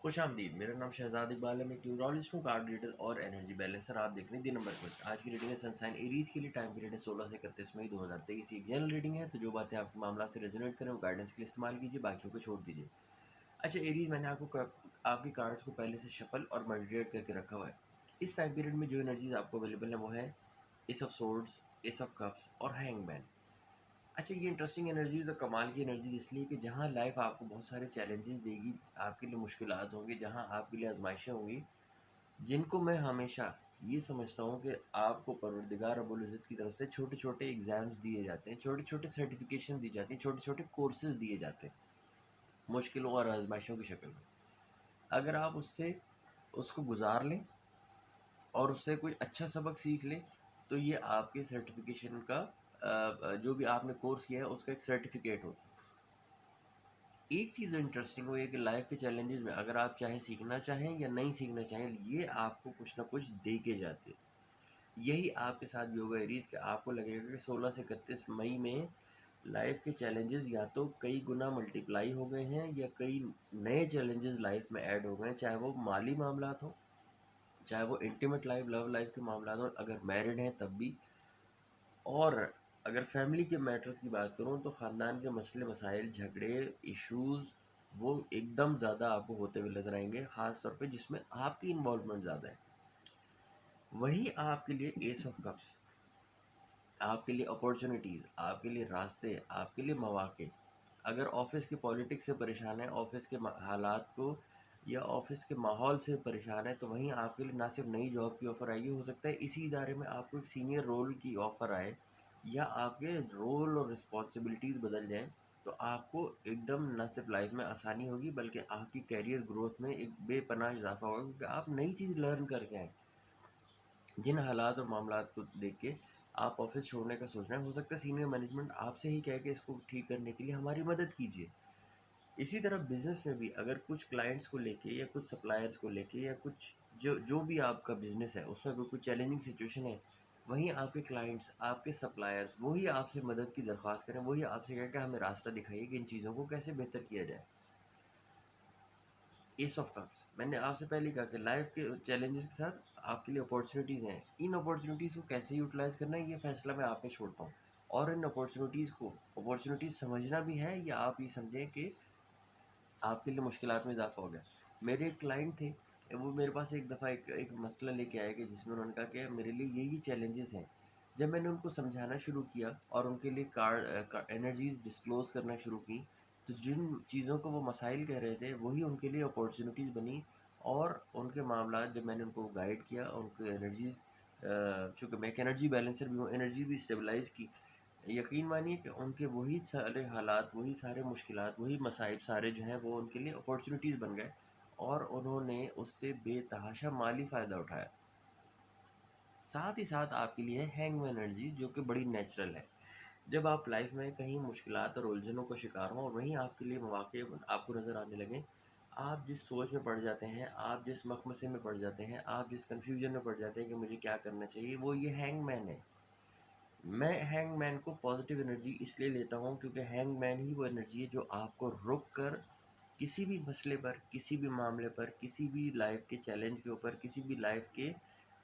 خوش آمدید، میرا نام شہزاد اقبال ہے، میں ایک نیورولوجسٹ ہوں، کارڈ ریڈر اور انرجی بیلنسر. آپ دیکھ رہے ہیں دی نمبر کوچ. آج کی ریڈنگ ہے سن سائن ایریز کے لیے. ٹائم پیریڈ ہے 16 سے 31 مئی 2023. ایک جنرل ریڈنگ ہے، تو جو باتیں آپ کے معاملات سے ریزونیٹ کریں وہ گائیڈنس کے لیے استعمال کیجیے، باقیوں کو چھوڑ دیجیے. اچھا ایریز، میں نے آپ کے کارڈس کو پہلے سے شفل اور ملٹیپلیٹ کر کے رکھا ہوا ہے. اس ٹائم پیریڈ میں جو انرجیز آپ کو اویلیبل ہیں وہ ہے S of سورڈز، S of cups اور ہینگ مین. اچھا یہ انٹرسٹنگ انرجیز اور کمال کی انرجیز اس لیے کہ جہاں لائف آپ کو بہت سارے چیلنجز دے گی، آپ کے لیے مشکلات ہوں گی، جہاں آپ کے لیے آزمائشیں ہوں گی، جن کو میں ہمیشہ یہ سمجھتا ہوں کہ آپ کو پروردگار رب العزت کی طرف سے چھوٹے چھوٹے ایگزامز دیے جاتے ہیں، چھوٹے چھوٹے سرٹیفکیشن دی جاتی ہیں، چھوٹے چھوٹے کورسز دیے جاتے ہیں مشکلوں اور آزمائشوں کی شکل میں. اگر آپ اس کو گزار لیں اور اس سے کوئی اچھا سبق سیکھ لیں تو یہ آپ کے سرٹیفکیشن کا جو بھی آپ نے کورس کیا ہے اس کا ایک سرٹیفکیٹ ہوتا ہے. ایک چیز جو انٹرسٹنگ ہوئی ہے کہ لائف کے چیلنجز میں اگر آپ چاہے سیکھنا چاہیں یا نہیں سیکھنا چاہیں، یہ آپ کو کچھ نہ کچھ دے کے جاتے. یہی آپ کے ساتھ بھی ہوگا ایریز کہ آپ کو لگے گا کہ 16 سے 31 مئی میں لائف کے چیلنجز یا تو کئی گنا ملٹیپلائی ہو گئے ہیں یا کئی نئے چیلنجز لائف میں ایڈ ہو گئے ہیں، چاہے وہ مالی معاملات ہوں، چاہے وہ انٹیمیٹ لائف لو لائف کے معاملات ہوں، اگر میرڈ ہیں تب بھی. اور اگر فیملی کے میٹرز کی بات کروں تو خاندان کے مسئلے مسائل جھگڑے ایشوز وہ ایک دم زیادہ آپ کو ہوتے ہوئے نظر آئیں گے، خاص طور پہ جس میں آپ کی انوالومنٹ زیادہ ہے. وہی آپ کے لیے ایس آف کپس، آپ کے لیے اپورچونیٹیز، آپ کے لیے راستے، آپ کے لیے مواقع. اگر آفس کے پالیٹکس سے پریشان ہیں، آفس کے حالات کو یا آفس کے ماحول سے پریشان ہے، تو وہیں آپ کے لیے نہ صرف نئی جاب کی آفر آئی ہے، ہو سکتا ہے اسی ادارے میں آپ کو ایک سینئر رول کی آفر آئے یا آپ کے رول اور رسپانسبلٹیز بدل جائیں. تو آپ کو ایک دم نہ صرف لائف میں آسانی ہوگی بلکہ آپ کی کیریئر گروتھ میں ایک بے پناہ اضافہ ہوگا، کیونکہ آپ نئی چیز لرن کر کے آئیں. جن حالات اور معاملات کو دیکھ کے آپ آفس چھوڑنے کا سوچ رہے ہیں، ہو سکتا ہے سینئر مینجمنٹ آپ سے ہی کہہ کہ اس کو ٹھیک کرنے کے لیے ہماری مدد کیجیے. اسی طرح بزنس میں بھی اگر کچھ کلائنٹس کو لے کے یا کچھ سپلائرس کو لے کے یا کچھ جو بھی آپ کا بزنس ہے اس میں کوئی چیلنجنگ سچویشن ہے، وہیں آپ کے کلائنٹس، آپ کے سپلائرس وہی آپ سے مدد کی درخواست کریں، وہی آپ سے کہیں کہ ہمیں راستہ دکھائیے کہ ان چیزوں کو کیسے بہتر کیا جائے. ایس آف کپس، میں نے آپ سے پہلے کہا کہ لائف کے چیلنجز کے ساتھ آپ کے لیے اپورچونیٹیز ہیں. ان اپورچونیٹیز کو کیسے یوٹیلائز کرنا ہے یہ فیصلہ میں آپ پہ چھوڑتا ہوں. اور ان اپورچونیٹیز سمجھنا بھی ہے یا آپ یہ سمجھیں کہ آپ کے لیے مشکلات میں اضافہ ہو گیا. میرے ایک کلائنٹ تھے، وہ میرے پاس ایک دفعہ ایک مسئلہ لے کے آئے کہ جس میں انہوں نے کہا کہ میرے لیے یہی چیلنجز ہیں. جب میں نے ان کو سمجھانا شروع کیا اور ان کے لیے انرجیز ڈسکلوز کرنا شروع کی، تو جن چیزوں کو وہ مسائل کہہ رہے تھے وہی ان کے لیے اپورچونیٹیز بنی. اور ان کے معاملات جب میں نے ان کو گائیڈ کیا، ان کے انرجیز، چونکہ میں ایک انرجی بیلنسر بھی ہوں، انرجی بھی اسٹیبلائز کی. یقین مانیے کہ ان کے وہی سارے حالات، وہی سارے مشکلات، وہی مصائب سارے جو ہیں وہ ان کے لیے اپورچونیٹیز بن گئے اور انہوں نے اس سے بے تحاشا مالی فائدہ اٹھایا. ساتھ ہی ساتھ آپ کے لیے ہینگ میں انرجی جو کہ بڑی نیچرل ہے. جب آپ لائف میں کہیں مشکلات اور الجھنوں کا شکار ہوں اور وہیں آپ کے لیے مواقع آپ کو نظر آنے لگیں، آپ جس سوچ میں پڑ جاتے ہیں، آپ جس مخمصے میں پڑ جاتے ہیں، آپ جس کنفیوژن میں پڑ جاتے ہیں کہ مجھے کیا کرنا چاہیے، وہ یہ ہینگ مین ہے. میں ہینگ مین کو پازیٹیو انرجی اس لیے لیتا ہوں کیونکہ ہینگ مین ہی وہ انرجی ہے جو آپ کو رک کر کسی بھی مسئلے پر، کسی بھی معاملے پر، کسی بھی لائف کے چیلنج کے اوپر، کسی بھی لائف کے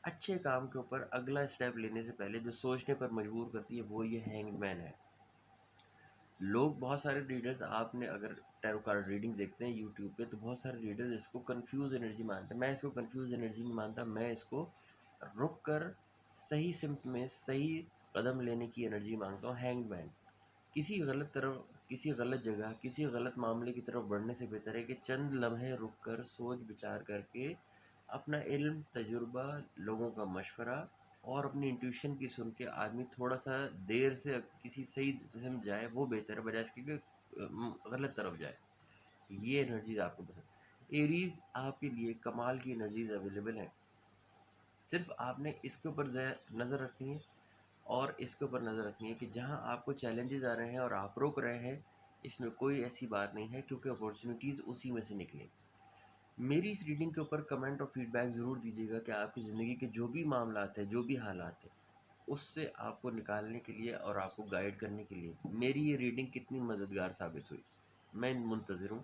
اچھے کام کے اوپر اگلا اسٹیپ لینے سے پہلے جو سوچنے پر مجبور کرتی ہے وہ یہ ہینگ مین ہے. لوگ بہت سارے ریڈرز، آپ نے اگر ٹیرو کارڈ ریڈنگ دیکھتے ہیں یوٹیوب پہ تو بہت سارے ریڈرز اس کو کنفیوز انرجی مانتے ہیں. میں اس کو کنفیوز انرجی نہیں مانتا، میں اس کو رک کر صحیح سمت میں صحیح قدم لینے کی انرجی مانگتا ہوں. ہینگ مین کسی غلط طرف، کسی غلط جگہ، کسی غلط معاملے کی طرف بڑھنے سے بہتر ہے کہ چند لمحے رک کر سوچ بچار کر کے اپنا علم، تجربہ، لوگوں کا مشورہ اور اپنی انٹیوشن کی سن کے آدمی تھوڑا سا دیر سے کسی صحیح سمت جائے، وہ بہتر ہے بجائے اس کے کہ غلط طرف جائے. یہ انرجیز آپ کو پسند. ایریز، آپ کے لیے کمال کی انرجیز اویلیبل ہیں. صرف آپ نے اس کے اوپر نظر رکھنی ہے اور اس کے اوپر نظر رکھنی ہے کہ جہاں آپ کو چیلنجز آ رہے ہیں اور آپ روک رہے ہیں، اس میں کوئی ایسی بات نہیں ہے کیونکہ اپورچونیٹیز اسی میں سے نکلیں. میری اس ریڈنگ کے اوپر کمنٹ اور فیڈ بیک ضرور دیجیے گا کہ آپ کی زندگی کے جو بھی معاملات ہیں، جو بھی حالات ہیں، اس سے آپ کو نکالنے کے لیے اور آپ کو گائیڈ کرنے کے لیے میری یہ ریڈنگ کتنی مددگار ثابت ہوئی. میں منتظر ہوں